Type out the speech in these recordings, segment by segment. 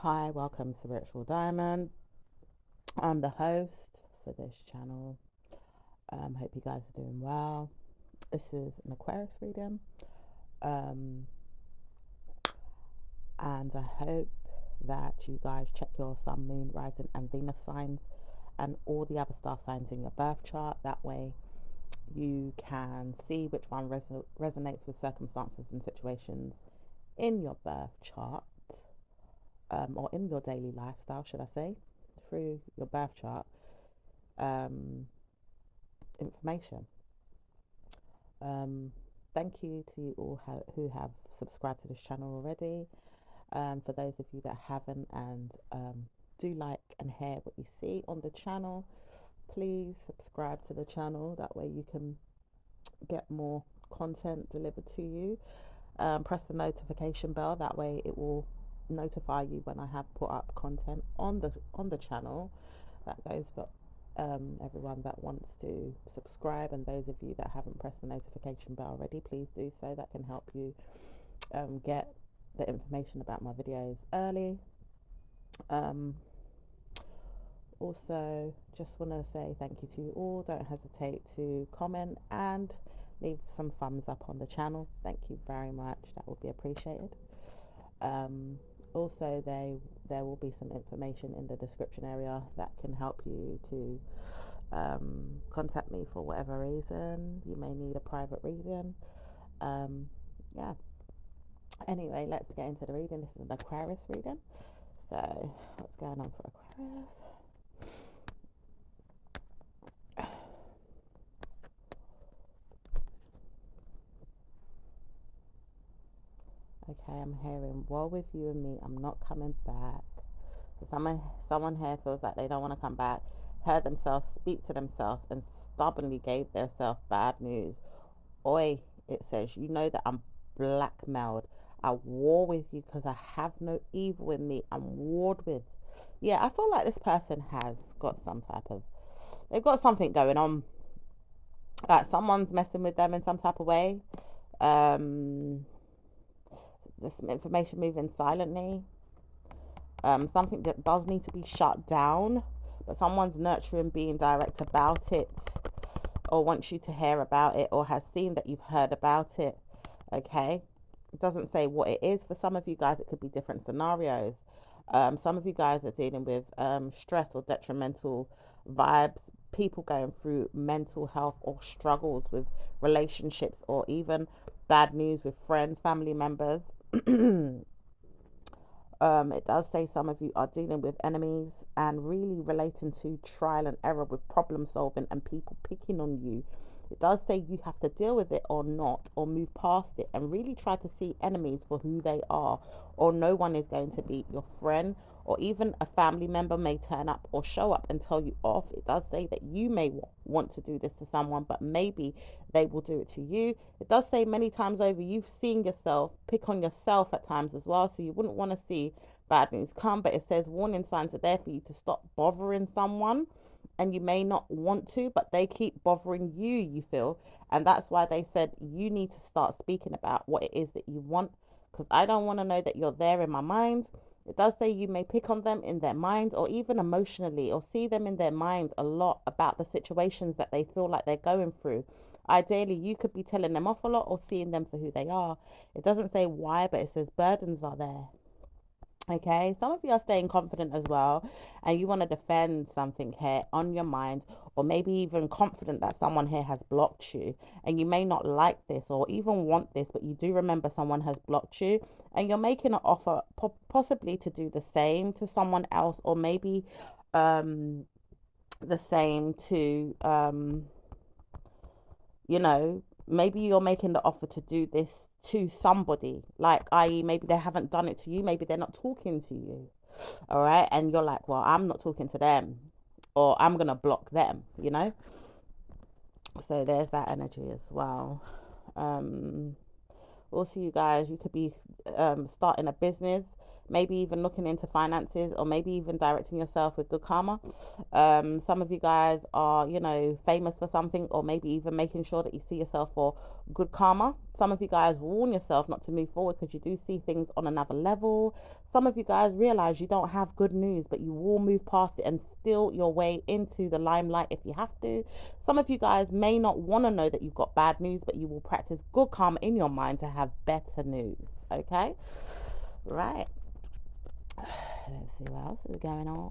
Hi, welcome to Ritual Diamond. I'm the host for this channel. Hope you guys are doing well. This is an Aquarius reading, um, and I hope that you guys check your Sun, Moon, Rising, and Venus signs and all the other star signs in your birth chart. That way, you can see which one resonates with circumstances and situations in your birth chart, or in your daily lifestyle, should I say, through your birth chart. Information. Um, Thank you to you all who have subscribed to this channel already. For those of you that haven't and do like and hear what you see on the channel, please subscribe to the channel. That way you can get more content delivered to you. Press the notification bell. That way it will notify you when I have put up content on the channel. That goes for everyone that wants to subscribe, and those of you that haven't pressed the notification bell already, please do so. That can help you get the information about my videos early. Also, just want to say thank you to you all. Don't hesitate to comment and leave some thumbs up on the channel. Thank you very much. That would be appreciated. Also, there will be some information in the description area that can help you to contact me for whatever reason. You may need a private reading. Yeah. Anyway, let's get into the reading. This is an Aquarius reading. So, what's going on for Aquarius? Okay, I'm hearing, well, with you and me, I'm not coming back. So someone here feels like they don't want to come back, heard themselves speak to themselves, and stubbornly gave themselves bad news. Oi, it says, you know that I'm blackmailed. I war with you because I have no evil in me. I'm warred with. Yeah, I feel like this person has got some type of, they've got something going on. Like someone's messing with them in some type of way. There's some information moving silently. Something that does need to be shut down, but someone's nurturing, being direct about it, or wants you to hear about it, or has seen that you've heard about it. Okay, it doesn't say what it is. For some of you guys, it could be different scenarios. Some of you guys are dealing with stress or detrimental vibes, people going through mental health or struggles with relationships, or even bad news with friends, family members. It does say some of you are dealing with enemies and really relating to trial and error with problem solving and people picking on you. It does say you have to deal with it or not, or move past it and really try to see enemies for who they are, or no one is going to be your friend, or even a family member may turn up or show up and tell you off. It does say that you may want to do this to someone, but maybe they will do it to you. It does say many times over you've seen yourself pick on yourself at times as well, so you wouldn't want to see bad news come. But it says warning signs are there for you to stop bothering someone, and you may not want to, but they keep bothering you, you feel, and that's why they said you need to start speaking about what it is that you want, because I don't want to know that you're there in my mind. It does say you may pick on them in their mind, or even emotionally, or see them in their mind a lot about the situations that they feel like they're going through. Ideally, you could be telling them off a lot or seeing them for who they are. It doesn't say why, but it says burdens are there. Okay, some of you are staying confident as well, and you want to defend something here on your mind, or maybe even confident that someone here has blocked you, and you may not like this or even want this, but you do remember someone has blocked you, and you're making an offer possibly to do the same to someone else, or maybe the same to you know, maybe you're making the offer to do this to somebody, like, i.e., maybe they haven't done it to you, maybe they're not talking to you, all right, and you're like, well, I'm not talking to them, or I'm gonna block them, you know. So there's that energy as well. Also, you guys, you could be starting a business, maybe even looking into finances, or maybe even directing yourself with good karma. Some of you guys are, you know, famous for something, or maybe even making sure that you see yourself for good karma. Some of you guys warn yourself not to move forward because you do see things on another level. Some of you guys realize you don't have good news, but you will move past it and steal your way into the limelight if you have to. Some of you guys may not want to know that you've got bad news, but you will practice good karma in your mind to have better news. Okay, right. Let's see what else is going on.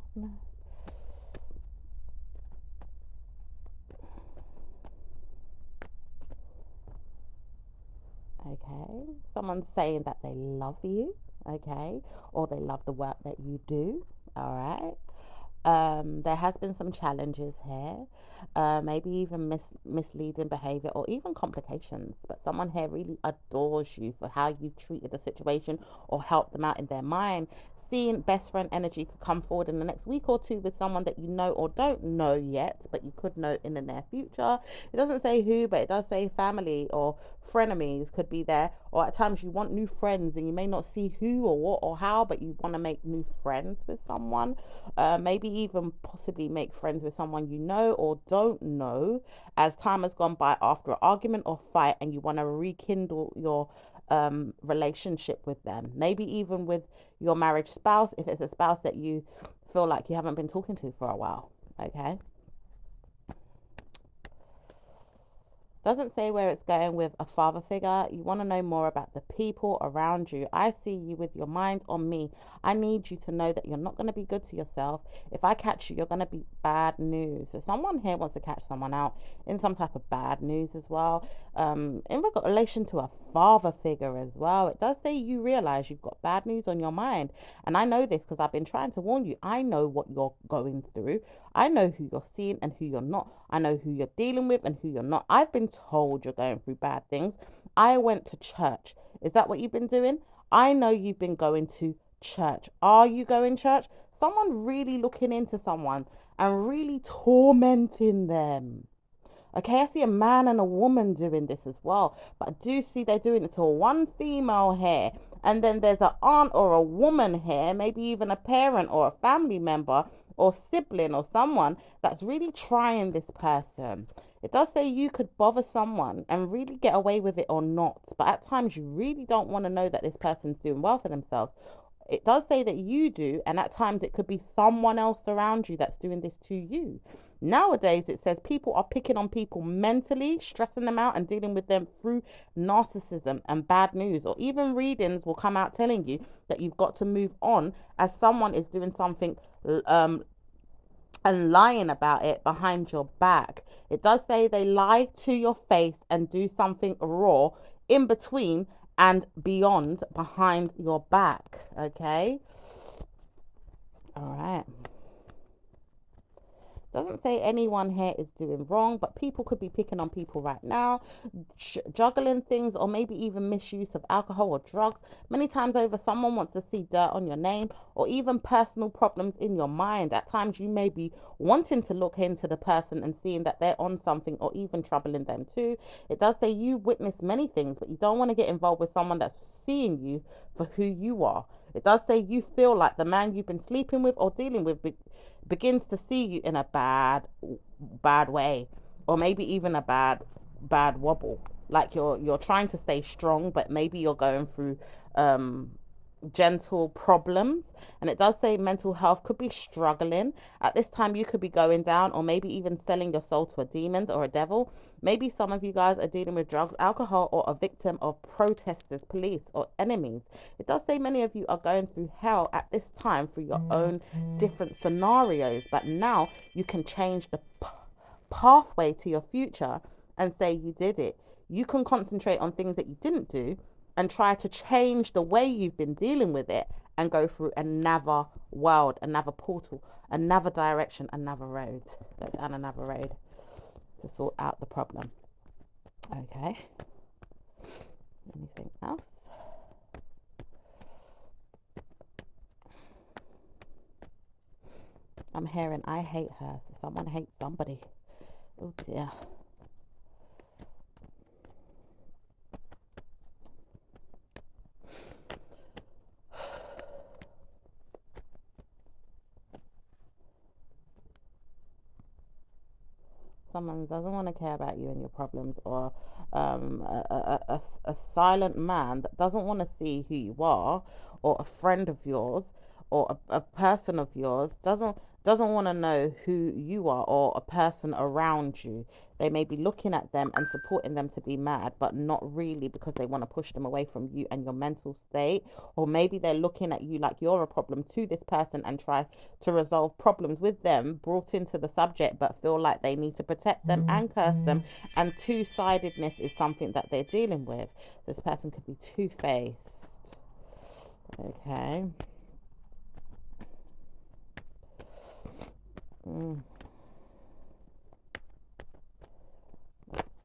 Okay, someone's saying that they love you, okay, or they love the work that you do. All right. There has been some challenges here, maybe even misleading behavior or even complications. But someone here really adores you for how you've treated the situation or helped them out in their mind. Seeing best friend energy could come forward in the next week or two with someone that you know or don't know yet, but you could know in the near future. It doesn't say who, but it does say family or frenemies could be there. Or at times you want new friends and you may not see who or what or how, but you want to make new friends with someone. Maybe even possibly make friends with someone you know or don't know as time has gone by after an argument or fight, and you want to rekindle your relationship with them. Maybe even with your marriage spouse, if it's a spouse that you feel like you haven't been talking to for a while. Okay. Doesn't say where it's going with a father figure. You want to know more about the people around you. I see you with your mind on me. I need you to know that you're not going to be good to yourself. If I catch you, you're going to be bad news. So someone here wants to catch someone out in some type of bad news as well. In relation to a father figure as well, it does say you realize you've got bad news on your mind. And I know this because I've been trying to warn you. I know what you're going through. I know who you're seeing and who you're not. I know who you're dealing with and who you're not. I've been told you're going through bad things. I went to church. Is that what you've been doing? I know you've been going to church. Are you going to church? Someone really looking into someone and really tormenting them. Okay, I see a man and a woman doing this as well, but I do see they're doing it to one female here, and then there's an aunt or a woman here, maybe even a parent or a family member or sibling or someone that's really trying this person. It does say you could bother someone and really get away with it or not, but at times you really don't want to know that this person's doing well for themselves. It does say that you do, and at times it could be someone else around you that's doing this to you. Nowadays, it says people are picking on people mentally, stressing them out, and dealing with them through narcissism and bad news. Or even readings will come out telling you that you've got to move on as someone is doing something and lying about it behind your back. It does say they lie to your face and do something raw in between and beyond behind your back. Okay. All right. Doesn't say anyone here is doing wrong, but people could be picking on people right now, juggling things, or maybe even misuse of alcohol or drugs. Many times over, someone wants to see dirt on your name or even personal problems in your mind. At times, you may be wanting to look into the person and seeing that they're on something or even troubling them too. It does say you witness many things, but you don't want to get involved with someone that's seeing you for who you are. It does say you feel like the man you've been sleeping with or dealing with begins to see you in a bad way, or maybe even a bad wobble, like you're trying to stay strong, but maybe you're going through gentle problems. And it does say mental health could be struggling at this time. You could be going down, or maybe even selling your soul to a demon or a devil. Maybe some of you guys are dealing with drugs, alcohol, or a victim of protesters, police, or enemies. It does say many of you are going through hell at this time through your own different scenarios, but now you can change the pathway to your future and say you did it. You can concentrate on things that you didn't do and try to change the way you've been dealing with it and go through another world, another portal, another direction, another road. Go down another road to sort out the problem. Okay. Anything else? I'm hearing I hate her, so someone hates somebody. Oh dear. someone doesn't want to care about you and your problems, or a silent man that doesn't want to see who you are, or a friend of yours, or a person of yours doesn't want to know who you are, or a person around you. They may be looking at them and supporting them to be mad, but not really, because they want to push them away from you and your mental state. Or maybe they're looking at you like you're a problem to this person and try to resolve problems with them brought into the subject, but feel like they need to protect them and curse them. And two-sidedness is something that they're dealing with. This person could be two-faced. Okay.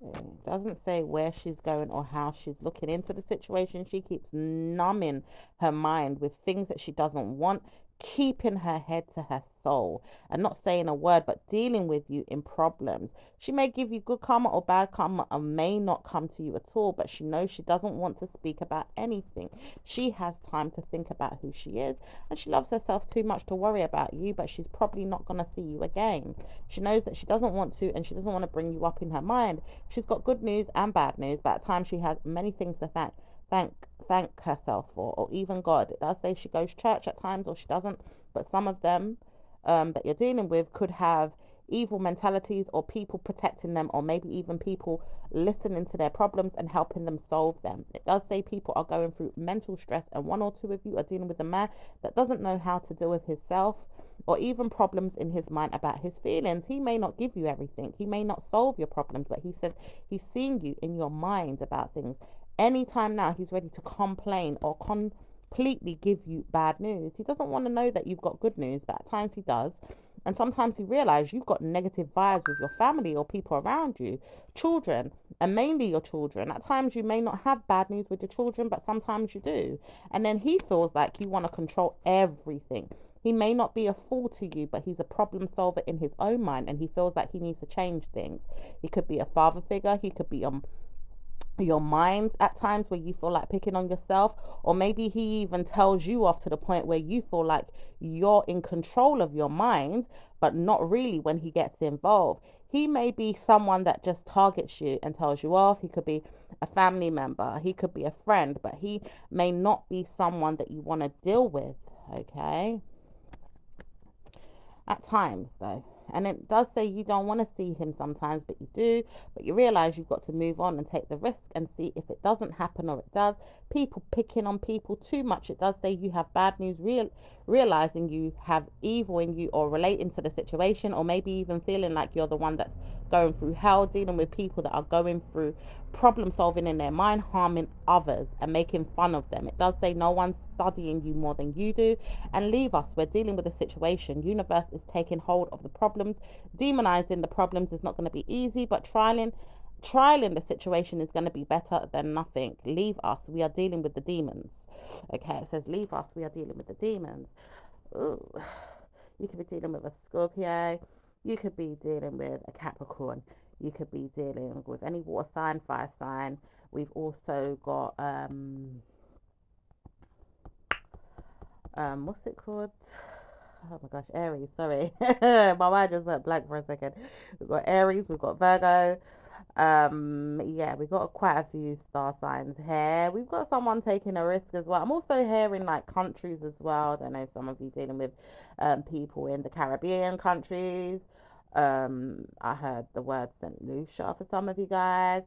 It doesn't say where she's going or how she's looking into the situation. She keeps numbing her mind with things that she doesn't want, keeping her head to her soul and not saying a word, but dealing with you in problems. She may give you good karma or bad karma, and may not come to you at all, but she knows she doesn't want to speak about anything. She has time to think about who she is, and she loves herself too much to worry about you, but she's probably not going to see you again. She knows that she doesn't want to, and she doesn't want to bring you up in her mind. She's got good news and bad news, but at times she has many things to thank herself for, or even God. It does say she goes to church at times, or she doesn't, but some of them that you're dealing with could have evil mentalities, or people protecting them, or maybe even people listening to their problems and helping them solve them. It does say people are going through mental stress, and one or two of you are dealing with a man that doesn't know how to deal with himself, or even problems in his mind about his feelings. He may not give you everything, he may not solve your problems, but he says he's seeing you in your mind about things. Anytime now he's ready to complain or completely give you bad news. He doesn't want to know that you've got good news, but at times he does. And sometimes you realize you've got negative vibes with your family or people around you, children, and mainly your children. At times you may not have bad news with your children, but sometimes you do. And then he feels like you want to control everything. He may not be a fool to you, but he's a problem solver in his own mind, and he feels like he needs to change things. He could be a father figure. He could be your mind at times, where you feel like picking on yourself, or maybe he even tells you off to the point where you feel like you're in control of your mind, but not really when he gets involved. He may be someone that just targets you and tells you off. He could be a family member, he could be a friend, but he may not be someone that you want to deal with. Okay, at times though. And it does say you don't want to see him sometimes, but you do. But you realize you've got to move on and take the risk and see if it doesn't happen, or it does. People picking on people too much. It does say you have bad news, realizing you have evil in you, or relating to the situation, or maybe even feeling like you're the one that's going through hell, dealing with people that are going through problem solving in their mind, harming others and making fun of them. It does say no one's studying you more than you do. And leave us, we're dealing with a situation. Universe is taking hold of the problems. Demonizing the problems is not going to be easy, but trialing the situation is going to be better than nothing. Leave us, we are dealing with the demons. Okay, it says leave us, we are dealing with the demons. Ooh. You could be dealing with a Scorpio, you could be dealing with a Capricorn, you could be dealing with any water sign, fire sign. We've also got what's it called? Oh my gosh, Aries, sorry. My mind just went blank for a second. We've got Aries, we've got Virgo. Yeah, we've got quite a few star signs here. We've got someone taking a risk as well. I'm also hearing like countries as well. I don't know if some of you dealing with people in the Caribbean countries. I heard the word St. Lucia for some of you guys.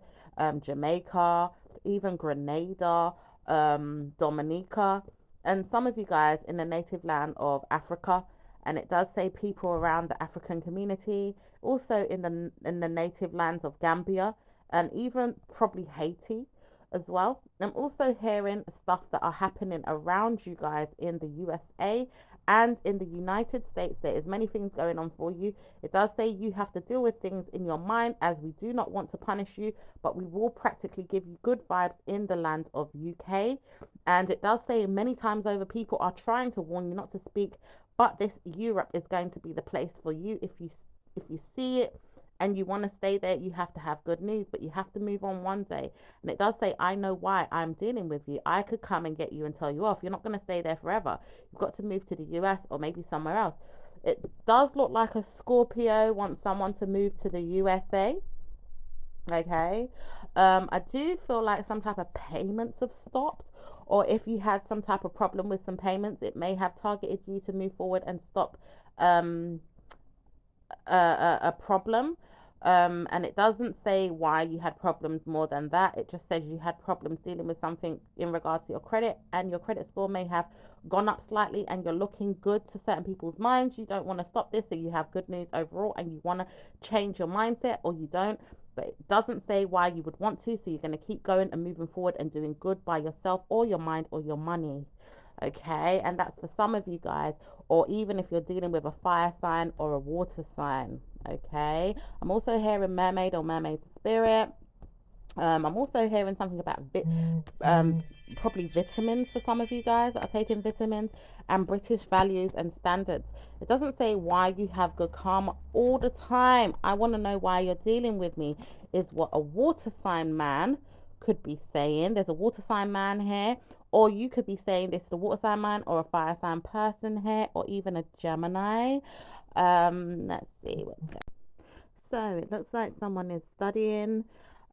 Jamaica, even Grenada, Dominica, and some of you guys in the native land of Africa. And it does say people around the African community, also in the native lands of Gambia, and even probably Haiti as well. I'm also hearing stuff that are happening around you guys in the USA and in the United States. There is many things going on for you. It does say you have to deal with things in your mind, as we do not want to punish you, but we will practically give you good vibes in the land of UK. And it does say many times over, people are trying to warn you not to speak, but this Europe is going to be the place for you. If you see it and you want to stay there, you have to have good news, but you have to move on one day. And it does say, I know why I'm dealing with you. I could come and get you and tell you off. You're not going to stay there forever. You've got to move to the US or maybe somewhere else. It does look like a Scorpio wants someone to move to the USA. Okay. I do feel like some type of payments have stopped, or if you had some type of problem with some payments, it may have targeted you to move forward and stop um a problem. And it doesn't say why you had problems more than that. It just says you had problems dealing with something in regards to your credit, and your credit score may have gone up slightly, and you're looking good to certain people's minds. You don't want to stop this, so you have good news overall, and you want to change your mindset, or you don't. But it doesn't say why you would want to, so you're going to keep going and moving forward and doing good by yourself or your mind or your money. Okay, and that's for some of you guys, or even if you're dealing with a fire sign or a water sign. Okay, I'm also hearing mermaid or mermaid spirit. I'm also hearing something about probably vitamins for some of you guys that are taking vitamins, and British values and standards. It doesn't say why you have good karma all the time. I want to know why you're dealing with me, is what a water sign man could be saying. There's a water sign man here, or you could be saying this to the water sign man or a fire sign person here, or even a Gemini. Let's see what's going. So it looks like someone is studying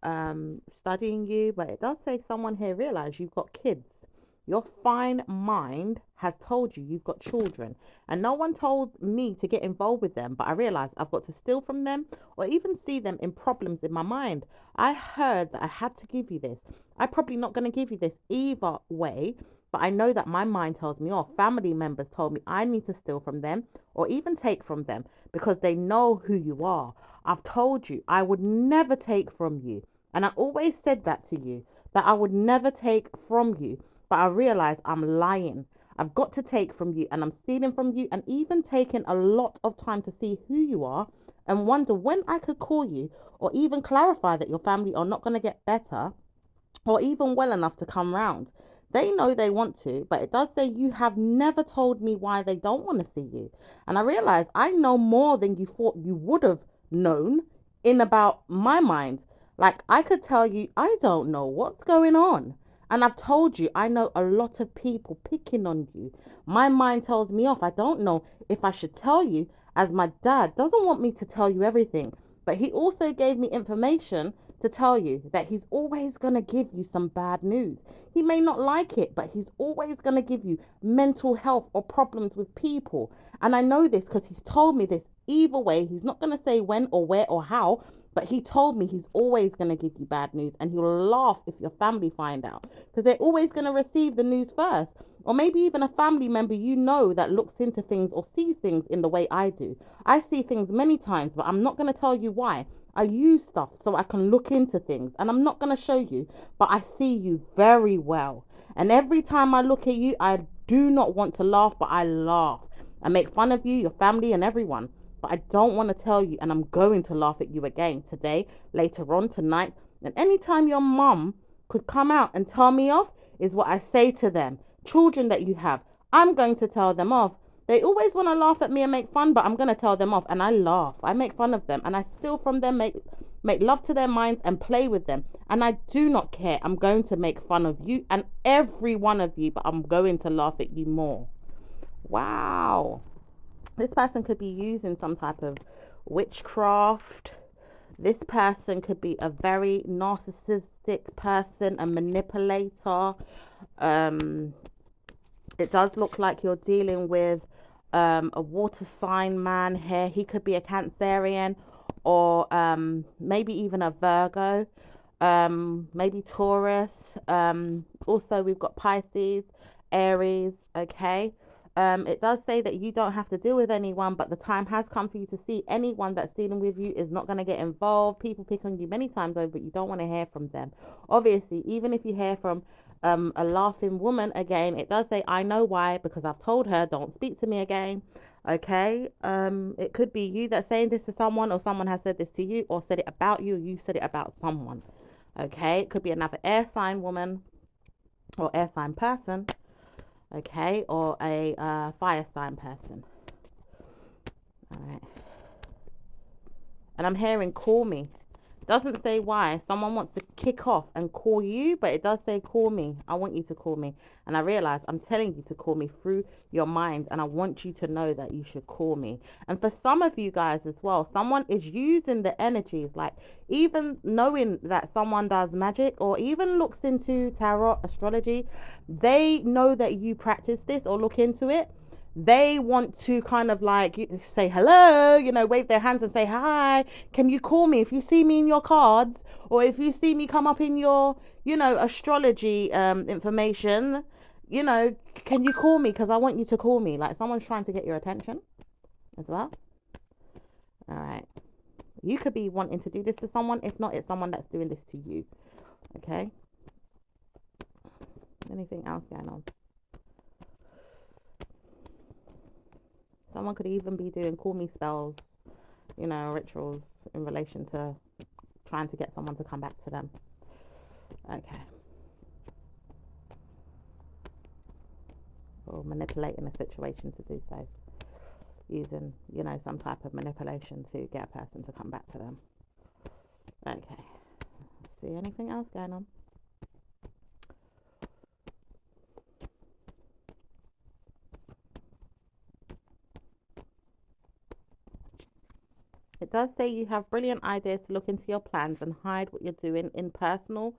you, but it does say someone here realize you've got kids. Your fine mind has told you you've got children, and no one told me to get involved with them, but I realized I've got to steal from them or even see them in problems in my mind. I heard that I had to give you this. I'm probably not going to give you this either way, but I know that my mind tells me, or family members told me I need to steal from them or even take from them because they know who you are. I've told you I would never take from you. And I always said that to you, that I would never take from you. But I realize I'm lying. I've got to take from you, and I'm stealing from you, and even taking a lot of time to see who you are and wonder when I could call you or even clarify that your family are not going to get better or even well enough to come round. They know they want to, but it does say you have never told me why they don't want to see you. And I realize I know more than you thought you would have known in about my mind. Like, I could tell you, I don't know what's going on. And I've told you, I know a lot of people picking on you. My mind tells me off. I don't know if I should tell you, as my dad doesn't want me to tell you everything. But he also gave me information to tell you that he's always going to give you some bad news. He may not like it, but he's always going to give you mental health or problems with people. And I know this because he's told me this. Either way, he's not going to say when or where or how, but he told me he's always going to give you bad news, and he'll laugh if your family find out, because they're always going to receive the news first. Or maybe even a family member you know that looks into things or sees things in the way I do. I see things many times, but I'm not going to tell you why. I use stuff so I can look into things, and I'm not going to show you, but I see you very well. And every time I look at you, I do not want to laugh, but I laugh. I make fun of you, your family, and everyone. But I don't want to tell you, and I'm going to laugh at you again today, later on, tonight. And anytime your mum could come out and tell me off is what I say to them. Children that you have, I'm going to tell them off. They always want to laugh at me and make fun, but I'm going to tell them off. And I laugh. I make fun of them, and I steal from them, make love to their minds and play with them. And I do not care. I'm going to make fun of you and every one of you, but I'm going to laugh at you more. Wow. This person could be using some type of witchcraft. This person could be a very narcissistic person, a manipulator. It does look like you're dealing with a water sign man here. He could be a Cancerian, or maybe even a Virgo, maybe Taurus. Also, we've got Pisces, Aries, okay? It does say that you don't have to deal with anyone, but the time has come for you to see anyone that's dealing with you is not going to get involved. People pick on you many times over, but you don't want to hear from them. Obviously, even if you hear from a laughing woman again, it does say, I know why, because I've told her, don't speak to me again. Okay. It could be you that's saying this to someone, or someone has said this to you, or said it about you, or you said it about someone. Okay. It could be another air sign woman or air sign person. Okay, or a fire sign person. All right. And I'm hearing call me. Doesn't say why. Someone wants to kick off and call you, but it does say call me. I want you to call me. And I realize I'm telling you to call me through your mind, and I want you to know that you should call me. And for some of you guys as well, someone is using the energies, like even knowing that someone does magic or even looks into tarot, astrology, they know that you practice this or look into it. They want to kind of like say hello, wave their hands and say hi. Can you call me if you see me in your cards, or if you see me come up in your astrology information, can you call me, because I want you to call me. Like someone's trying to get your attention as well. All right, you could be wanting to do this to someone. If not, it's someone that's doing this to you. Okay, anything else going on? Someone could even be doing call me spells, rituals in relation to trying to get someone to come back to them. Okay. Or manipulating a situation to do so. Using, some type of manipulation to get a person to come back to them. Okay. See anything else going on? It does say you have brilliant ideas to look into your plans and hide what you're doing in personal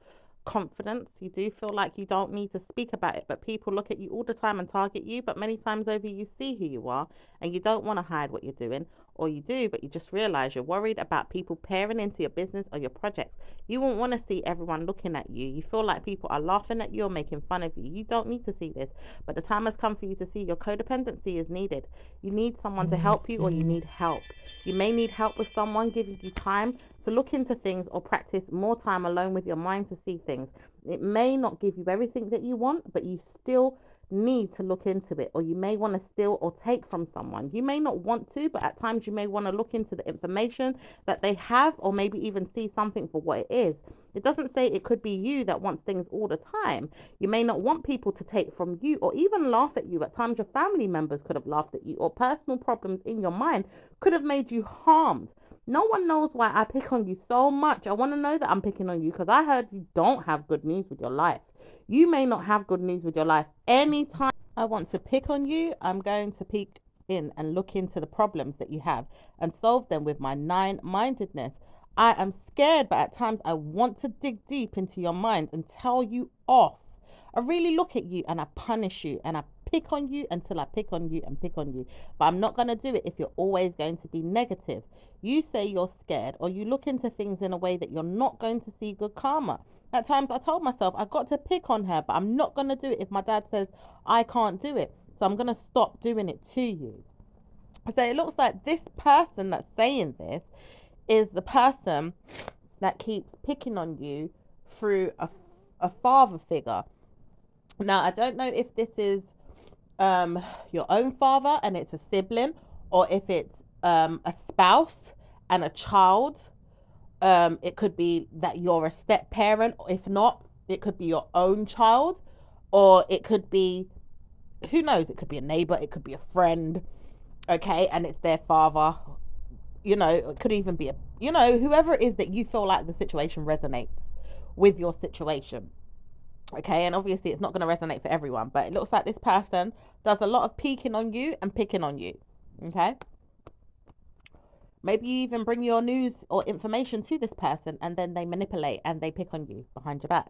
confidence. You do feel like you don't need to speak about it, but people look at you all the time and target you. But many times over, you see who you are and you don't want to hide what you're doing, or you do, but you just realize you're worried about people peering into your business or your projects. You won't want to see everyone looking at you. You feel like people are laughing at you or making fun of you. You don't need to see this, but the time has come for you to see your codependency is needed. You need someone to help you, or you need help. You may need help with someone giving you time to look into things or practice more time alone with your mind to see things. It may not give you everything that you want, but you still need to look into it. Or you may want to steal or take from someone. You may not want to, but at times you may want to look into the information that they have, or maybe even see something for what it is. It doesn't say it could be you that wants things all the time. You may not want people to take from you or even laugh at you. At times your family members could have laughed at you, or personal problems in your mind could have made you harmed. No one knows why I pick on you so much. I want to know that I'm picking on you because I heard you don't have good news with your life. You may not have good news with your life. Anytime I want to pick on you, I'm going to peek in and look into the problems that you have and solve them with my nine-mindedness. I am scared, but at times I want to dig deep into your mind and tell you off. I really look at you and I punish you and I pick on you until I pick on you and pick on you. But I'm not going to do it if you're always going to be negative. You say you're scared, or you look into things in a way that you're not going to see good karma. At times I told myself I got to pick on her, but I'm not going to do it if my dad says I can't do it. So I'm going to stop doing it to you. So it looks like this person that's saying this is the person that keeps picking on you through a father figure. Now, I don't know if this is your own father and it's a sibling, or if it's a spouse and a child. It could be that you're a step parent. If not, it could be your own child, or it could be, who knows, it could be a neighbor, it could be a friend, okay, and it's their father. It could even be whoever it is that you feel like the situation resonates with your situation. Okay, and obviously it's not going to resonate for everyone, but it looks like this person does a lot of peeking on you and picking on you. Okay, maybe you even bring your news or information to this person and then they manipulate and they pick on you behind your back.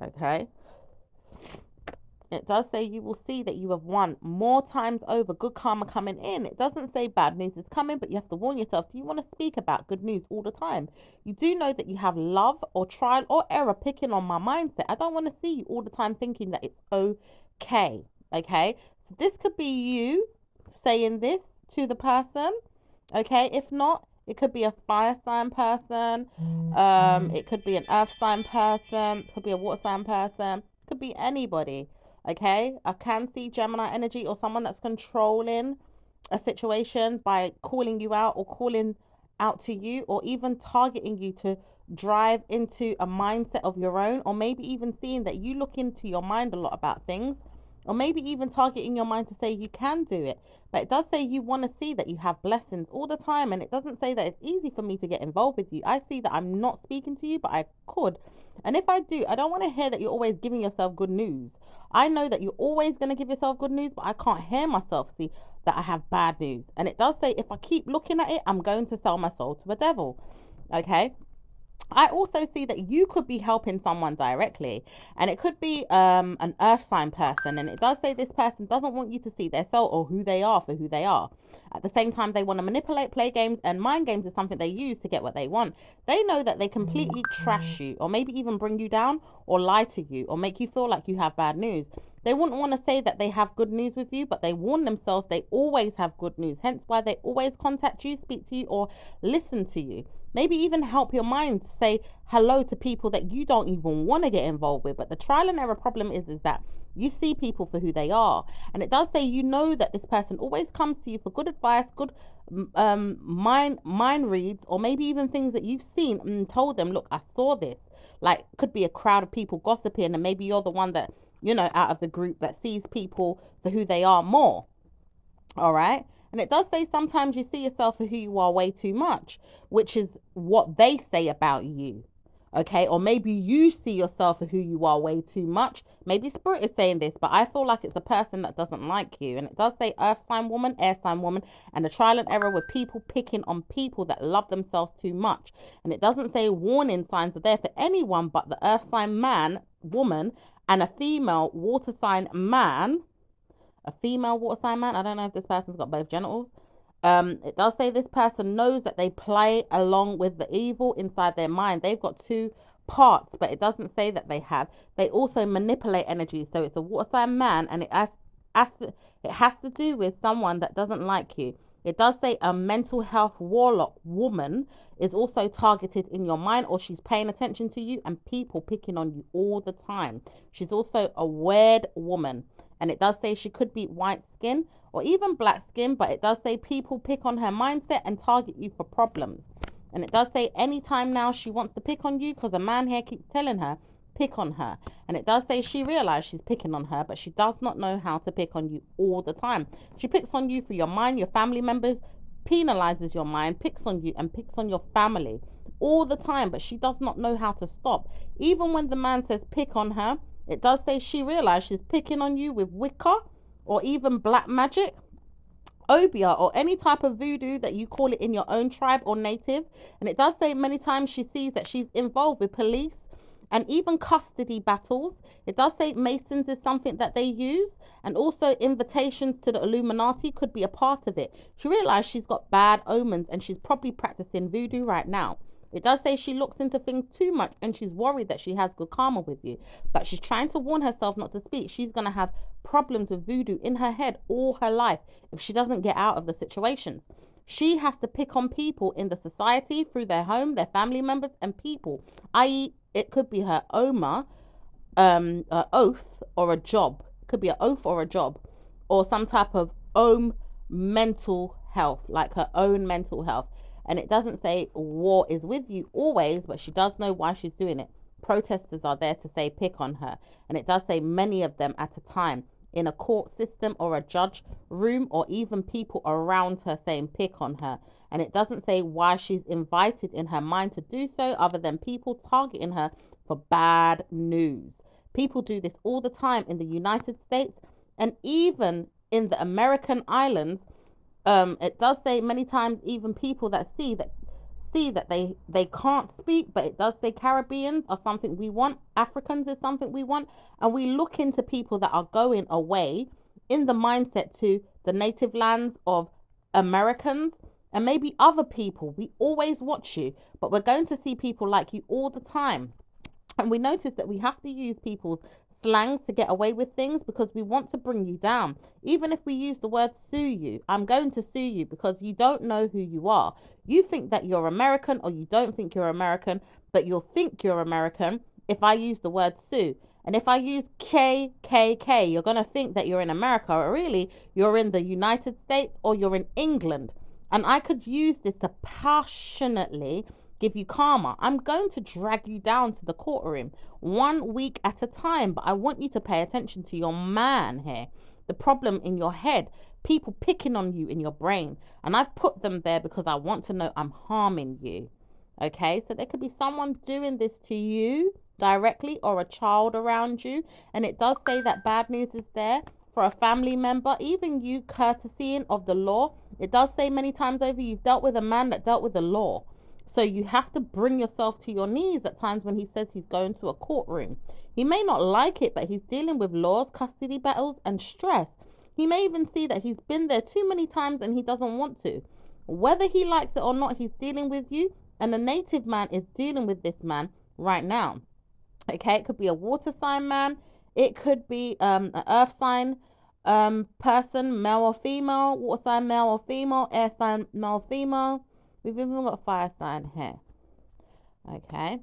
Okay, it does say you will see that you have won more times over. Good karma coming in. It doesn't say bad news is coming, but you have to warn yourself. Do you want to speak about good news all the time? You do know that you have love or trial or error picking on my mindset. I don't want to see you all the time thinking that it's okay. Okay, so this could be you saying this to the person. Okay, if not, it could be a fire sign person. It could be an earth sign person. It could be a water sign person. It could be anybody. Okay, I can see Gemini energy, or someone that's controlling a situation by calling you out or calling out to you, or even targeting you to drive into a mindset of your own, or maybe even seeing that you look into your mind a lot about things, or maybe even targeting your mind to say you can do it. But it does say you want to see that you have blessings all the time. And it doesn't say that it's easy for me to get involved with you. I see that I'm not speaking to you, but I could. And if I do, I don't want to hear that you're always giving yourself good news. I know that you're always going to give yourself good news, but I can't hear myself see that I have bad news. And it does say if I keep looking at it, I'm going to sell my soul to a devil. Okay. I also see that you could be helping someone directly, and it could be an earth sign person, and it does say this person doesn't want you to see their soul or who they are for who they are. At the same time, they want to manipulate, play games, and mind games is something they use to get what they want. They know that they completely trash you, or maybe even bring you down, or lie to you, or make you feel like you have bad news. They wouldn't want to say that they have good news with you, but they warn themselves they always have good news. Hence why they always contact you, speak to you, or listen to you. Maybe even help your mind say hello to people that you don't even want to get involved with. But the trial and error problem is that you see people for who they are. And it does say you know that this person always comes to you for good advice, good mind reads, or maybe even things that you've seen and told them, look, I saw this. Like, could be a crowd of people gossiping, and maybe you're the one that, you know, out of the group that sees people for who they are more. All right. And it does say sometimes you see yourself for who you are way too much, which is what they say about you. Okay. Or maybe you see yourself for who you are way too much. Maybe spirit is saying this, but I feel like it's a person that doesn't like you. And it does say earth sign woman, air sign woman, and a trial and error with people picking on people that love themselves too much. And it doesn't say warning signs are there for anyone but the earth sign man, woman, and a female water sign man. A female water sign man. I don't know if this person's got both genitals. It does say this person knows that they play along with the evil inside their mind. They've got two parts, but it doesn't say that they have. They also manipulate energy. So it's a water sign man, and it has to do with someone that doesn't like you. It does say a mental health warlock woman is also targeted in your mind, or she's paying attention to you and people picking on you all the time. She's also a weird woman. And it does say she could be white skin or even black skin, but it does say people pick on her mindset and target you for problems. And it does say anytime now she wants to pick on you, because a man here keeps telling her, pick on her. And it does say she realized she's picking on her, but she does not know how to pick on you all the time. She picks on you for your mind, your family members, penalizes your mind, picks on you and picks on your family all the time, but she does not know how to stop. Even when the man says pick on her, it does say she realized she's picking on you with Wicca or even black magic, Obia, or any type of voodoo that you call it in your own tribe or native. And it does say many times she sees that she's involved with police and even custody battles. It does say Masons is something that they use, and also invitations to the Illuminati could be a part of it. She realized she's got bad omens and she's probably practicing voodoo right now. It does say she looks into things too much and she's worried that she has good karma with you, but she's trying to warn herself not to speak. She's going to have problems with voodoo in her head all her life if she doesn't get out of the situations. She has to pick on people in the society through their home, their family members and people, i.e. it could be her oath or a job. It could be an oath or a job, or some type of mental health, like her own mental health. And it doesn't say war is with you always, but she does know why she's doing it. Protesters are there to say pick on her. And it does say many of them at a time in a court system or a judge room, or even people around her saying pick on her. And it doesn't say why she's invited in her mind to do so, other than people targeting her for bad news. People do this all the time in the United States and even in the American islands. It does say many times even people that see that they can't speak, but it does say Caribbeans are something we want, Africans is something we want, and we look into people that are going away in the mindset to the native lands of Americans and maybe other people. We always watch you, but we're going to see people like you all the time. And we notice that we have to use people's slangs to get away with things because we want to bring you down. Even if we use the word sue you, I'm going to sue you because you don't know who you are. You think that you're American, or you don't think you're American, but you'll think you're American if I use the word sue. And if I use KKK, you're going to think that you're in America, or really you're in the United States or you're in England. And I could use this to passionately give you karma. I'm going to drag you down to the courtroom 1 week at a time. But I want you to pay attention to your man here. The problem in your head, people picking on you in your brain. And I've put them there because I want to know I'm harming you. Okay, so there could be someone doing this to you directly or a child around you. And it does say that bad news is there for a family member, even you courtesying of the law. It does say many times over you've dealt with a man that dealt with the law. So you have to bring yourself to your knees at times when he says he's going to a courtroom. He may not like it, but he's dealing with laws, custody battles, and stress. He may even see that he's been there too many times and he doesn't want to. Whether he likes it or not, he's dealing with you. And the native man is dealing with this man right now. Okay, it could be a water sign man. It could be an earth sign person, male or female, water sign male or female, air sign male, female. We've even got a fire sign here. Okay.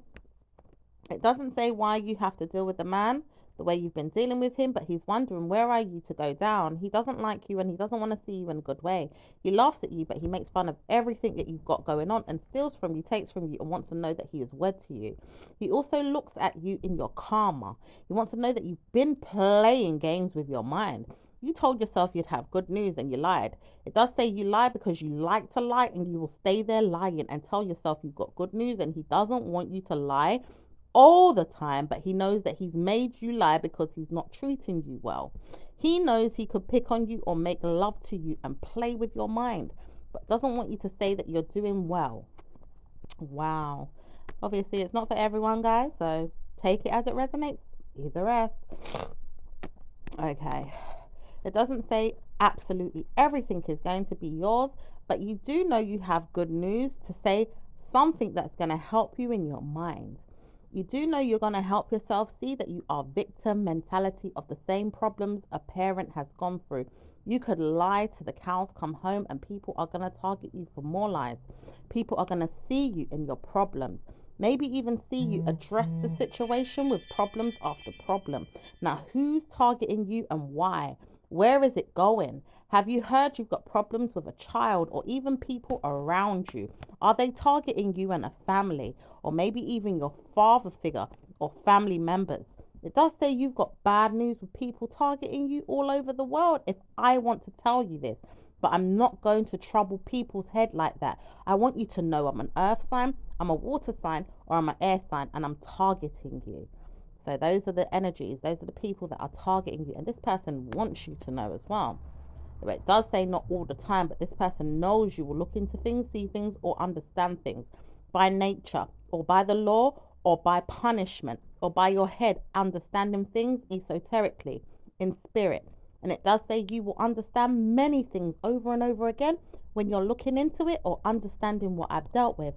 It doesn't say why you have to deal with the man the way you've been dealing with him, but he's wondering, where are you to go down? He doesn't like you and he doesn't want to see you in a good way. He laughs at you, but he makes fun of everything that you've got going on and steals from you, takes from you, and wants to know that he is wed to you. He also looks at you in your karma. He wants to know that you've been playing games with your mind. You told yourself you'd have good news and you lied. It does say you lie because you like to lie, and you will stay there lying and tell yourself you've got good news, and he doesn't want you to lie all the time, but he knows that he's made you lie because he's not treating you well. He knows he could pick on you or make love to you and play with your mind, but doesn't want you to say that you're doing well. Wow. Obviously, it's not for everyone, guys, so take it as it resonates. Either S. Okay. It doesn't say absolutely everything is going to be yours, but you do know you have good news to say, something that's going to help you in your mind. You do know you're going to help yourself see that you are victim mentality of the same problems a parent has gone through. You could lie till the cows come home and people are going to target you for more lies. People are going to see you in your problems. Maybe even see you address the situation with problems after problem. Now, who's targeting you and why? Where is it going? Have you heard you've got problems with a child or even people around you? Are they targeting you and a family, or maybe even your father figure or family members? It does say you've got bad news with people targeting you all over the world, if I want to tell you this. But I'm not going to trouble people's head like that. I want you to know I'm an earth sign, I'm a water sign, or I'm an air sign, and I'm targeting you. So those are the energies. Those are the people that are targeting you. And this person wants you to know as well. It does say not all the time, but this person knows you will look into things, see things, or understand things by nature, or by the law, or by punishment, or by your head understanding things esoterically in spirit. And it does say you will understand many things over and over again when you're looking into it or understanding what I've dealt with.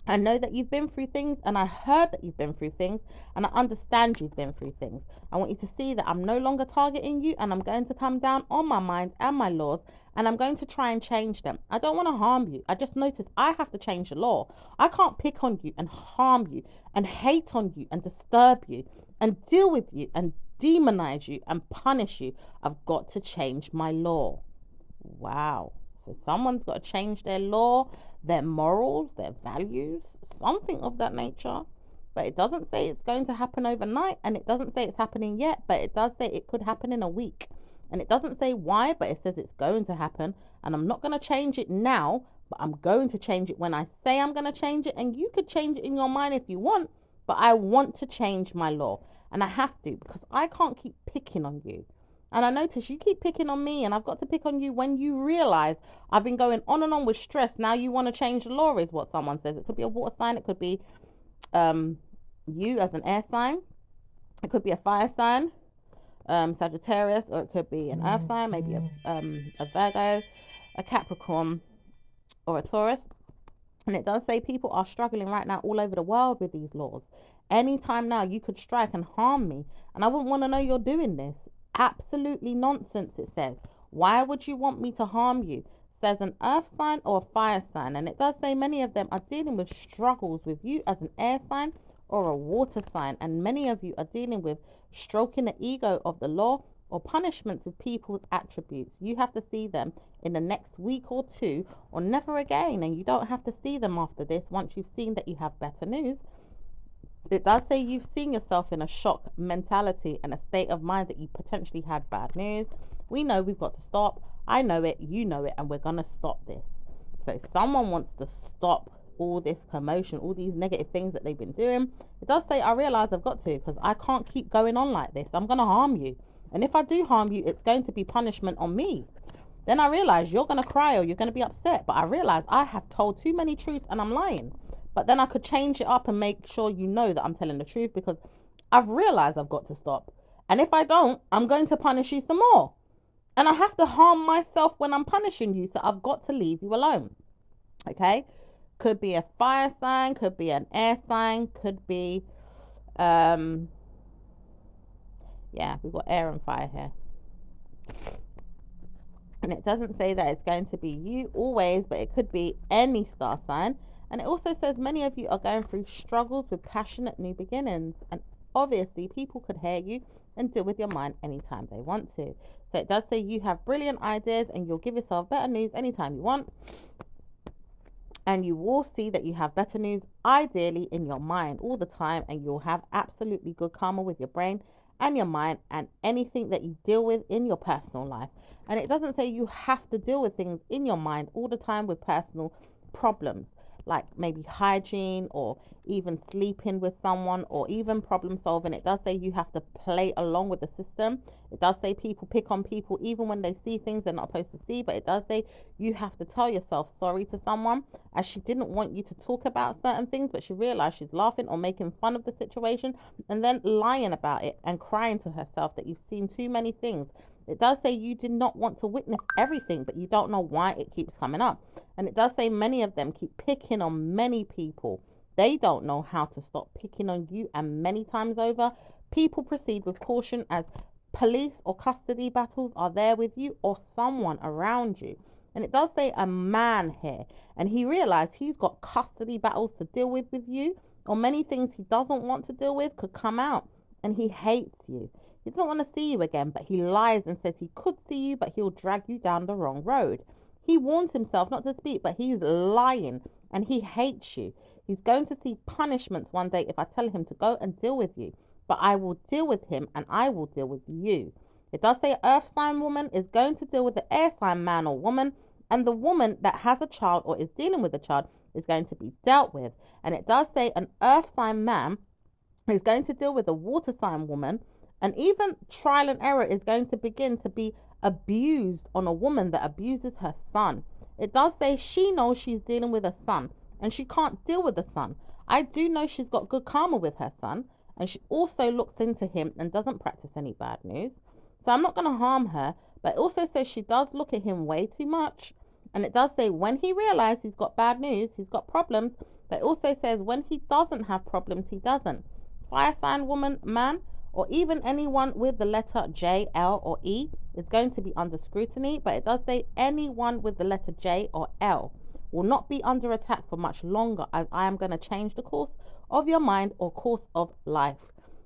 I know that you've been through things, and I heard that you've been through things, and I understand you've been through things. I want you to see that I'm no longer targeting you, and I'm going to come down on my mind and my laws, and I'm going to try and change them. I don't want to harm you. I just noticed I have to change the law. I can't pick on you and harm you and hate on you and disturb you and deal with you and demonize you and punish you. I've got to change my law. Wow. So someone's got to change their law, their morals, their values, something of that nature. But it doesn't say it's going to happen overnight, and it doesn't say it's happening yet, but it does say it could happen in a week. And it doesn't say why, but it says it's going to happen. And I'm not going to change it now, but I'm going to change it when I say I'm going to change it. And you could change it in your mind if you want, but I want to change my law. And I have to, because I can't keep picking on you. And I notice you keep picking on me, and I've got to pick on you when you realize I've been going on and on with stress. Now you want to change the law is what someone says. It could be a water sign. It could be you as an air sign. It could be a fire sign, Sagittarius, or it could be an earth sign, maybe a Virgo, a Capricorn, or a Taurus. And it does say people are struggling right now all over the world with these laws. Anytime now you could strike and harm me, and I wouldn't want to know you're doing this. Absolutely nonsense, it says. Why would you want me to harm you? Says an earth sign or a fire sign. And it does say many of them are dealing with struggles with you as an air sign or a water sign. And many of you are dealing with stroking the ego of the law or punishments with people's attributes. You have to see them in the next week or two, or never again. And you don't have to see them after this once you've seen that you have better news. It does say you've seen yourself in a shock mentality and a state of mind that you potentially had bad news. We know we've got to stop. I know it, you know it, and we're going to stop this. So someone wants to stop all this commotion, all these negative things that they've been doing. It does say, I realize I've got to, because I can't keep going on like this. I'm going to harm you. And if I do harm you, it's going to be punishment on me. Then I realize you're going to cry or you're going to be upset. But I realize I have told too many truths and I'm lying. But then I could change it up and make sure you know that I'm telling the truth, because I've realized I've got to stop. And if I don't, I'm going to punish you some more. And I have to harm myself when I'm punishing you. So I've got to leave you alone. Okay? Could be a fire sign, could be an air sign, could be, yeah, we've got air and fire here. And it doesn't say that it's going to be you always, but it could be any star sign. And it also says many of you are going through struggles with passionate new beginnings. And obviously people could hear you and deal with your mind anytime they want to. So it does say you have brilliant ideas and you'll give yourself better news anytime you want. And you will see that you have better news ideally in your mind all the time. And you'll have absolutely good karma with your brain and your mind and anything that you deal with in your personal life. And it doesn't say you have to deal with things in your mind all the time with personal problems, like maybe hygiene or even sleeping with someone or even problem solving. It does say you have to play along with the system. It does say people pick on people even when they see things they're not supposed to see. But it does say you have to tell yourself sorry to someone, as she didn't want you to talk about certain things, but she realized she's laughing or making fun of the situation and then lying about it and crying to herself that you've seen too many things. It does say you did not want to witness everything, but you don't know why it keeps coming up. And it does say many of them keep picking on many people. They don't know how to stop picking on you. And many times over, people proceed with caution as police or custody battles are there with you or someone around you. And it does say a man here. And he realized he's got custody battles to deal with you. Or many things he doesn't want to deal with could come out. And he hates you. He doesn't want to see you again, but he lies and says he could see you, but he'll drag you down the wrong road. He warns himself not to speak, but he's lying and he hates you. He's going to see punishments one day if I tell him to go and deal with you. But I will deal with him and I will deal with you. It does say earth sign woman is going to deal with the air sign man or woman. And the woman that has a child or is dealing with a child is going to be dealt with. And it does say an earth sign man is going to deal with a water sign woman. And even trial and error is going to begin to be abused on a woman that abuses her son. It does say she knows she's dealing with a son and she can't deal with the son. I do know she's got good karma with her son, and she also looks into him and doesn't practice any bad news. So I'm not going to harm her, but it also says she does look at him way too much. And it does say when he realizes he's got bad news, he's got problems, but it also says when he doesn't have problems, he doesn't. Fire sign woman, man, or even anyone with the letter J, L, or E is going to be under scrutiny. But it does say anyone with the letter J or L will not be under attack for much longer, as I am going to change the course of your mind or course of life.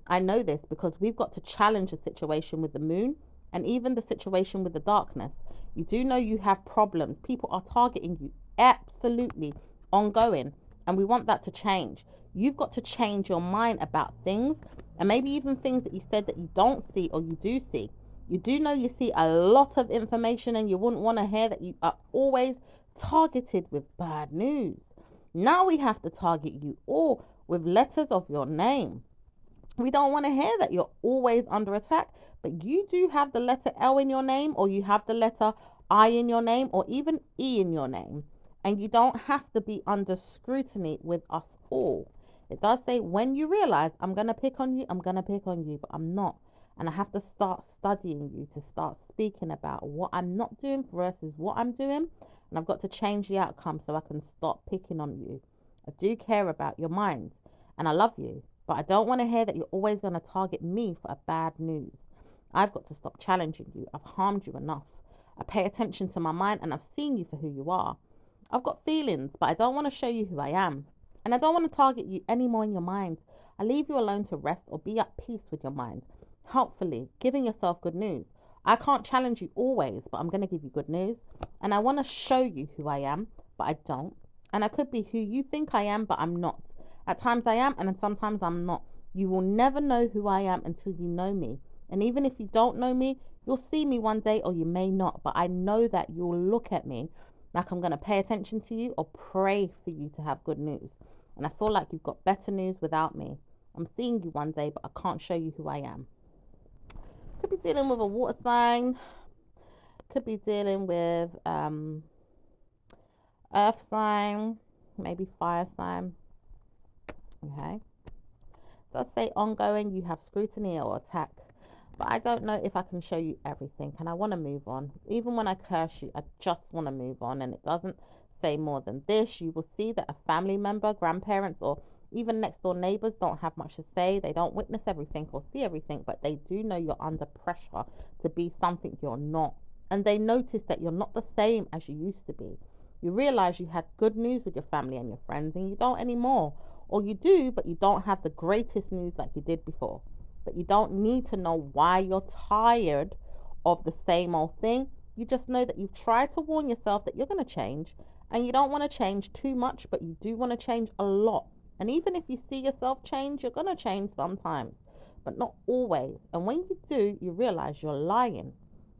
I know this because we've got to challenge the situation with the moon and even the situation with the darkness. You do know you have problems. People are targeting you absolutely ongoing, and we want that to change. You've got to change your mind about things, and maybe even things that you said that you don't see or you do see. You do know you see a lot of information, and you wouldn't want to hear that you are always targeted with bad news. Now we have to target you all with letters of your name. We don't want to hear that you're always under attack, but you do have the letter L in your name, or you have the letter I in your name, or even E in your name. And you don't have to be under scrutiny with us all. It does say when you realize I'm going to pick on you, I'm going to pick on you, but I'm not. And I have to start studying you to start speaking about what I'm not doing versus what I'm doing. And I've got to change the outcome so I can stop picking on you. I do care about your mind and I love you, but I don't want to hear that you're always going to target me for a bad news. I've got to stop challenging you. I've harmed you enough. I pay attention to my mind and I've seen you for who you are. I've got feelings, but I don't want to show you who I am. And I don't want to target you anymore in your mind. I leave you alone to rest or be at peace with your mind. Helpfully, giving yourself good news. I can't challenge you always, but I'm going to give you good news. And I want to show you who I am, but I don't. And I could be who you think I am, but I'm not. At times I am, and then sometimes I'm not. You will never know who I am until you know me. And even if you don't know me, you'll see me one day or you may not. But I know that you'll look at me like I'm going to pay attention to you or pray for you to have good news. And I feel like you've got better news without me. I'm seeing you one day, but I can't show you who I am. Could be dealing with a water sign. Could be dealing with earth sign, maybe fire sign. Okay. It does say ongoing, you have scrutiny or attack. But I don't know if I can show you everything. And I want to move on. Even when I curse you, I just want to move on. And it doesn't say more than this. You will see that a family member, grandparents, or even next door neighbors don't have much to say. They don't witness everything or see everything, but they do know you're under pressure to be something you're not. And they notice that you're not the same as you used to be. You realize you had good news with your family and your friends, and you don't anymore. Or you do, but you don't have the greatest news like you did before. But you don't need to know why you're tired of the same old thing. You just know that you've tried to warn yourself that you're going to change, and you don't want to change too much, but you do want to change a lot. And even if you see yourself change, you're going to change sometimes, but not always. And when you do, you realize you're lying.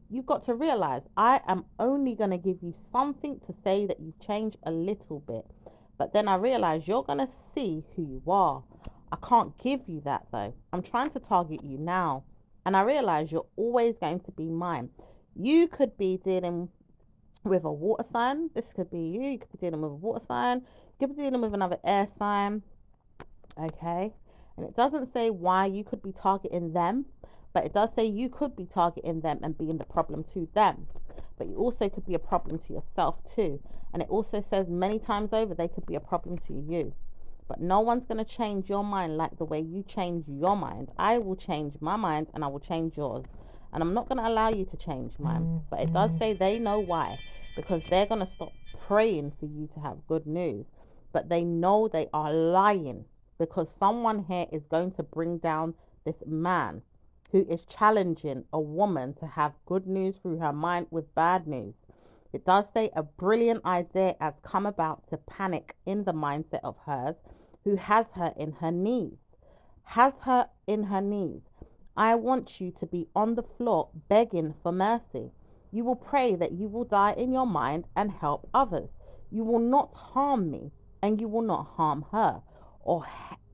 You've got to realize I am only going to give you something to say that you've changed a little bit. But then I realize you're going to see who you are. I can't give you that though. I'm trying to target you now. And I realize you're always going to be mine. You could be dealing with a water sign. This could be you. You could be dealing with a water sign. You could be dealing with another air sign. Okay. And it doesn't say why you could be targeting them, but it does say you could be targeting them and being the problem to them. But you also could be a problem to yourself too. And it also says many times over they could be a problem to you. But no one's going to change your mind like the way you change your mind. I will change my mind and I will change yours. And I'm not going to allow you to change mine. But it does say they know why. Because they're going to stop praying for you to have good news. But they know they are lying. Because someone here is going to bring down this man who is challenging a woman to have good news through her mind with bad news. It does say a brilliant idea has come about to panic in the mindset of hers, who has her in her knees. Has her in her knees. I want you to be on the floor begging for mercy. You will pray that you will die in your mind and help others. You will not harm me, and you will not harm her or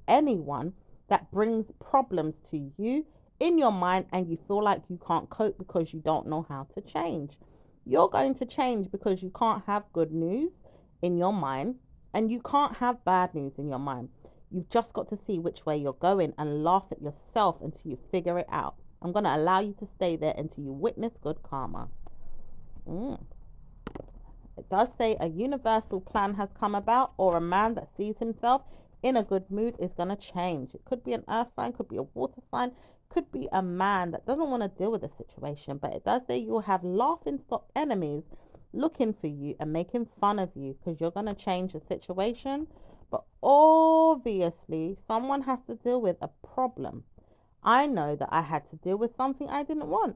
anyone that brings problems to you in your mind, and you feel like you can't cope because you don't know how to change. You're going to change because you can't have good news in your mind and you can't have bad news in your mind. You've just got to see which way you're going and laugh at yourself until you figure it out. I'm going to allow you to stay there until you witness good karma. It does say a universal plan has come about, or a man that sees himself in a good mood is going to change. It could be an earth sign, could be a water sign, could be a man that doesn't want to deal with the situation. But it does say you'll have laughing stock enemies looking for you and making fun of you because you're going to change the situation. But obviously someone has to deal with a problem. I know that I had to deal with something I didn't want.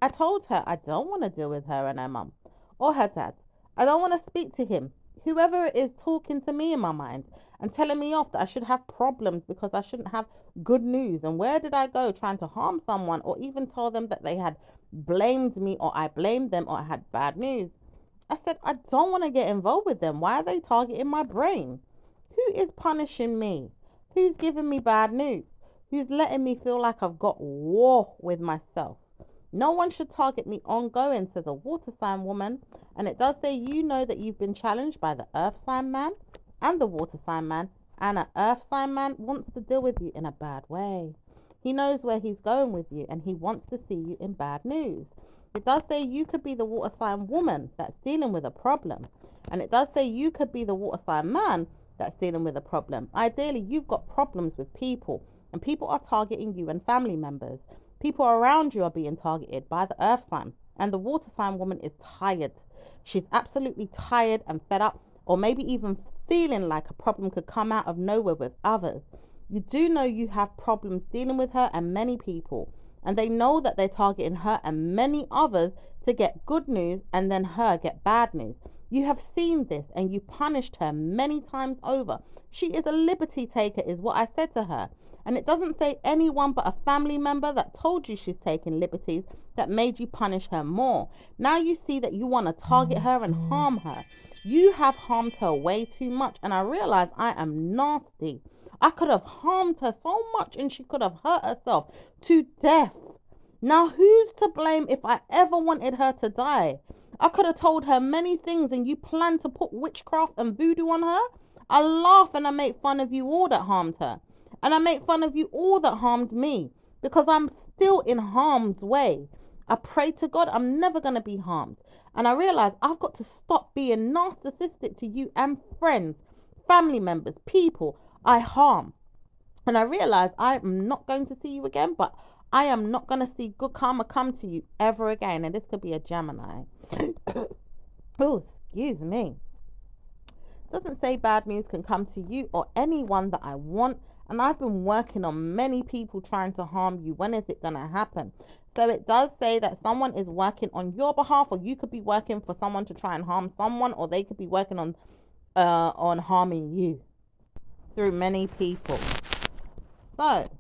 I told her I don't want to deal with her and her mum or her dad. I don't want to speak to him, whoever it is talking to me in my mind and telling me off that I should have problems because I shouldn't have good news. And where did I go trying to harm someone or even tell them that they had blamed me or I blamed them or I had bad news? I said, I don't want to get involved with them. Why are they targeting my brain? Who is punishing me? Who's giving me bad news? Who's letting me feel like I've got war with myself? No one should target me ongoing, says a water sign woman. And it does say you know that you've been challenged by the earth sign man and the water sign man. And an earth sign man wants to deal with you in a bad way. He knows where he's going with you and he wants to see you in bad news. It does say you could be the water sign woman that's dealing with a problem. And it does say you could be the water sign man that's dealing with a problem. Ideally, you've got problems with people and people are targeting you and family members. People around you are being targeted by the earth sign. And the water sign woman is tired. She's absolutely tired and fed up, or maybe even feeling like a problem could come out of nowhere with others. You do know you have problems dealing with her and many people. And they know that they're targeting her and many others to get good news and then her get bad news. You have seen this and you punished her many times over. She is a liberty taker, is what I said to her. And it doesn't say anyone but a family member that told you she's taking liberties that made you punish her more. Now you see that you want to target her and harm her. You have harmed her way too much. And I realize I am nasty. I could have harmed her so much and she could have hurt herself to death. Now who's to blame if I ever wanted her to die? I could have told her many things and you planned to put witchcraft and voodoo on her. I laugh and I make fun of you all that harmed her. And I make fun of you all that harmed me because I'm still in harm's way. I pray to God I'm never going to be harmed. And I realize I've got to stop being narcissistic to you and friends, family members, people I harm. And I realize I'm not going to see you again, but I am not going to see good karma come to you ever again. And this could be a Gemini. Oh, excuse me. Doesn't say bad news can come to you or anyone that I want. And I've been working on many people trying to harm you. When is it going to happen? So it does say that someone is working on your behalf, or you could be working for someone to try and harm someone, or they could be working on harming you through many people. So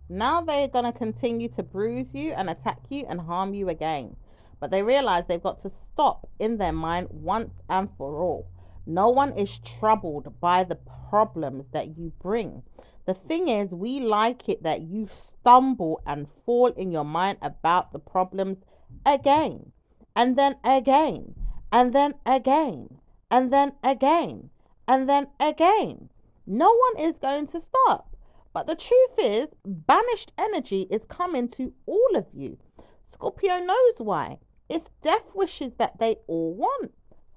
now they're going to continue to bruise you and attack you and harm you again. But they realize they've got to stop in their mind once and for all. No one is troubled by the problems that you bring. The thing is, we like it that you stumble and fall in your mind about the problems again, and then again, and then again, and then again, and then again. No one is going to stop. But the truth is, banished energy is coming to all of you. Scorpio knows why. It's death wishes that they all want.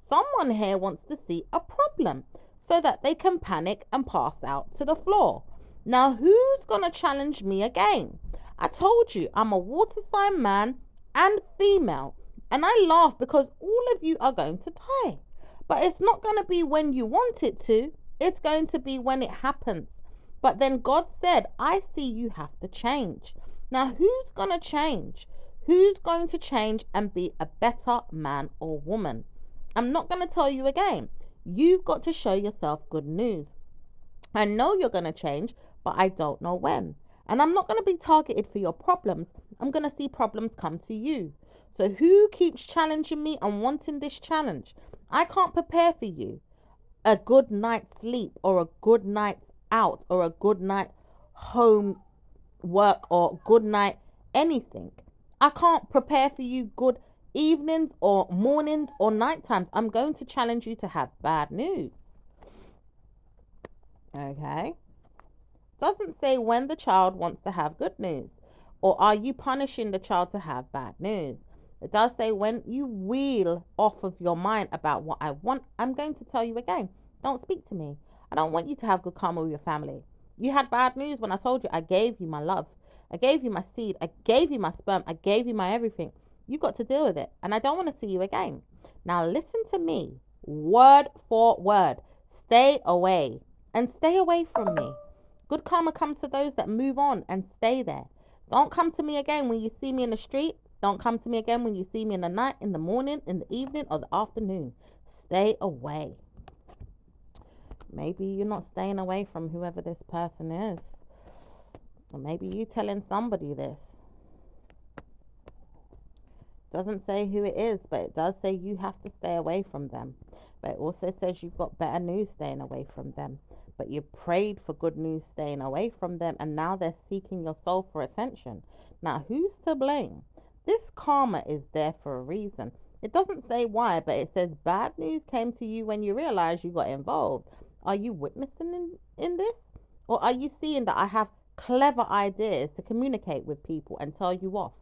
Someone here wants to see a problem so that they can panic and pass out to the floor. Now, who's going to challenge me again? I told you I'm a water sign man and female. And I laugh because all of you are going to die. But it's not going to be when you want it to. It's going to be when it happens. But then God said, I see you have to change. Now, who's going to change? Who's going to change and be a better man or woman? I'm not going to tell you again. You've got to show yourself good news. I know you're going to change, but I don't know when. And I'm not going to be targeted for your problems. I'm going to see problems come to you. So who keeps challenging me and wanting this challenge? I can't prepare for you a good night's sleep or a good night's out or a good night home work or good night anything. I can't prepare for you good evenings or mornings or night times. I'm going to challenge you to have bad news. Okay. Doesn't say when the child wants to have good news, or are you punishing the child to have bad news. It does say when you wheel off of your mind about what I want, I'm going to tell you again, don't speak to me. I don't want you to have good karma with your family. You had bad news when I told you I gave you my love. I gave you my seed. I gave you my sperm. I gave you my everything. You got to deal with it. And I don't want to see you again. Now listen to me. Word for word. Stay away. And stay away from me. Good karma comes to those that move on and stay there. Don't come to me again when you see me in the street. Don't come to me again when you see me in the night, in the morning, in the evening, or the afternoon. Stay away. Maybe you're not staying away from whoever this person is. Or maybe you telling somebody this. Doesn't say who it is, but it does say you have to stay away from them. But it also says you've got better news staying away from them. But you prayed for good news staying away from them, and now they're seeking your soul for attention. Now, who's to blame? This karma is there for a reason. It doesn't say why, but it says bad news came to you when you realized you got involved. Are you witnessing in this? Or are you seeing that I have clever ideas to communicate with people and tell you off?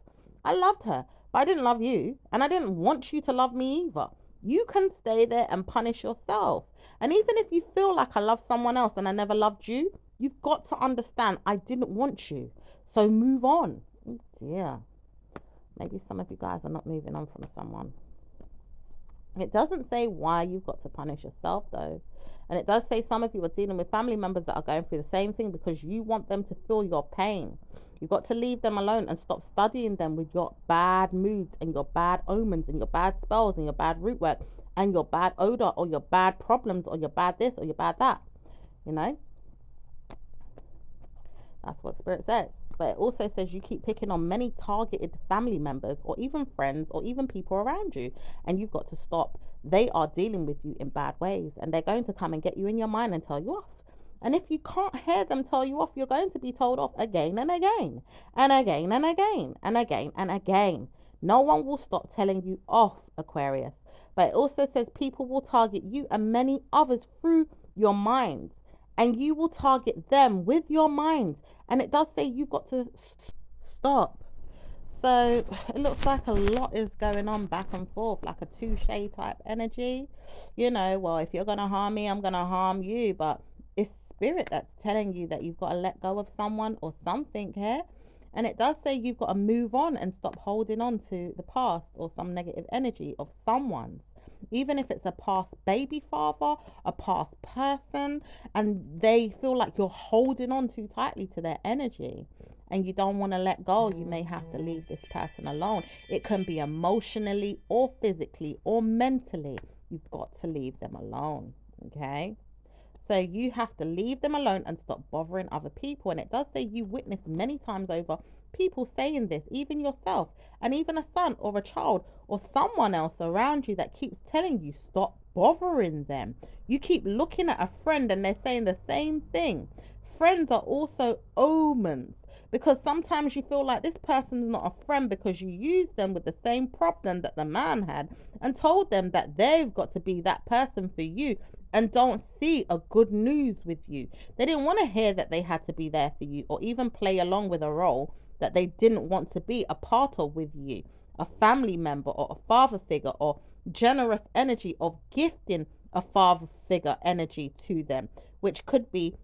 I loved her, but I didn't love you, and I didn't want you to love me either. You can stay there and punish yourself. And even if you feel like I love someone else and I never loved you, you've got to understand I didn't want you. So move on. Oh dear. Maybe some of you guys are not moving on from someone. It doesn't say why you've got to punish yourself though. And it does say some of you are dealing with family members that are going through the same thing because you want them to feel your pain. You've got to leave them alone and stop studying them with your bad moods and your bad omens and your bad spells and your bad root work and your bad odor or your bad problems or your bad this or your bad that. You know, that's what Spirit says. But it also says you keep picking on many targeted family members or even friends or even people around you. And you've got to stop. They are dealing with you in bad ways. And they're going to come and get you in your mind and tell you off. And if you can't hear them tell you off, you're going to be told off again and again. And again and again. And again and again. No one will stop telling you off, Aquarius. But it also says people will target you and many others through your mind. And you will target them with your mind. And it does say you've got to stop. So it looks like a lot is going on back and forth, like a touche type energy. You know, well, if you're going to harm me, I'm going to harm you. But it's Spirit that's telling you that you've got to let go of someone or something here. And it does say you've got to move on and stop holding on to the past or some negative energy of someone's. Even if it's a past baby father, a past person, and they feel like you're holding on too tightly to their energy and you don't want to let go, you may have to leave this person alone. It can be emotionally or physically or mentally. You've got to leave them alone, okay? So you have to leave them alone and stop bothering other people. And it does say you witness many times over people saying this, even yourself, and even a son or a child or someone else around you that keeps telling you stop bothering them. You keep looking at a friend and they're saying the same thing. Friends are also omens, because sometimes you feel like this person's not a friend because you used them with the same problem that the man had and told them that they've got to be that person for you and don't see a good news with you. They didn't want to hear that they had to be there for you or even play along with a role that they didn't want to be a part of with you. A family member or a father figure or generous energy of gifting a father figure energy to them, which could be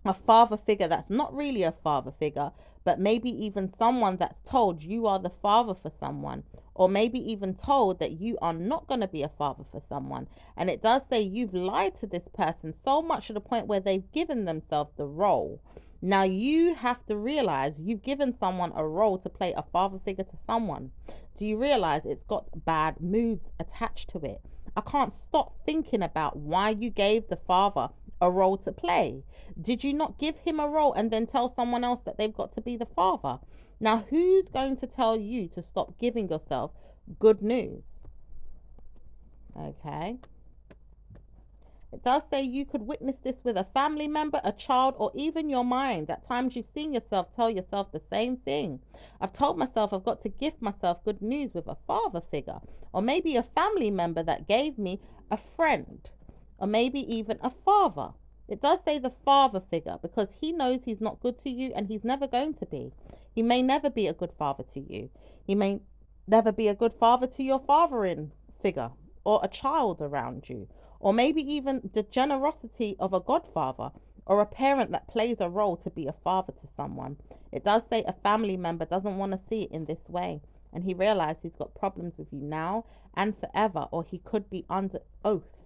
a father figure that's not really a father figure, but maybe even someone that's told you are the father for someone, or maybe even told that you are not going to be a father for someone. And it does say you've lied to this person so much to the point where they've given themselves the role. Now you have to realize you've given someone a role to play a father figure to someone. Do you realize it's got bad moods attached to it? I can't stop thinking about why you gave the father a role to play. Did you not give him a role and then tell someone else that they've got to be the father? Now, who's going to tell you to stop giving yourself good news? Okay. It does say you could witness this with a family member, a child, or even your mind. At times you've seen yourself tell yourself the same thing. I've told myself I've got to gift myself good news with a father figure, or maybe a family member that gave me a friend, or maybe even a father. It does say the father figure because he knows he's not good to you and he's never going to be. He may never be a good father to you. He may never be a good father to your fathering figure or a child around you, or maybe even the generosity of a godfather or a parent that plays a role to be a father to someone. It does say a family member doesn't want to see it in this way, and he realizes he's got problems with you now and forever, or he could be under oath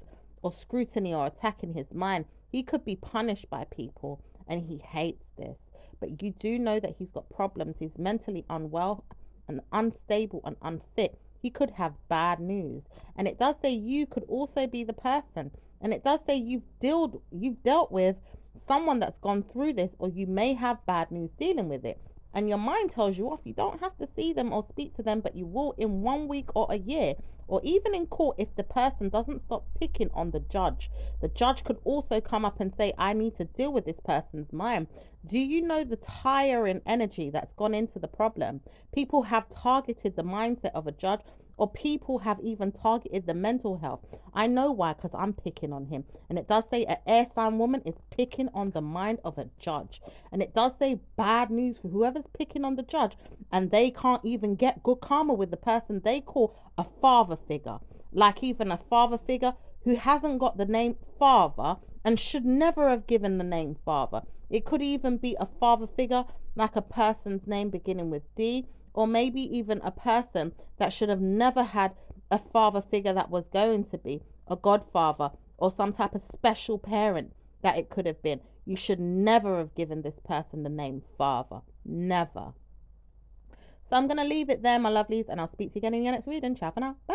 or scrutiny or attack in his mind. He could be punished by people, and he hates this. But you do know that he's got problems. He's mentally unwell and unstable and unfit. He could have bad news. And it does say you could also be the person. And it does say you've dealt with someone that's gone through this, or you may have bad news dealing with it. And your mind tells you off. You don't have to see them or speak to them, but you will in 1 week or a year, or even in court if the person doesn't stop picking on the judge. The judge could also come up and say, I need to deal with this person's mind. Do you know the tiring energy that's gone into the problem? People have targeted the mindset of a judge, or people have even targeted the mental health. I know why, because I'm picking on him. And it does say an air sign woman is picking on the mind of a judge. And it does say bad news for whoever's picking on the judge, and they can't even get good karma with the person they call a father figure. Like even a father figure who hasn't got the name father and should never have given the name father. It could even be a father figure like a person's name beginning with D, or maybe even a person that should have never had a father figure that was going to be a godfather or some type of special parent that it could have been. You should never have given this person the name father. Never. So I'm going to leave it there, my lovelies, and I'll speak to you again in your next reading. Ciao for now. Bye.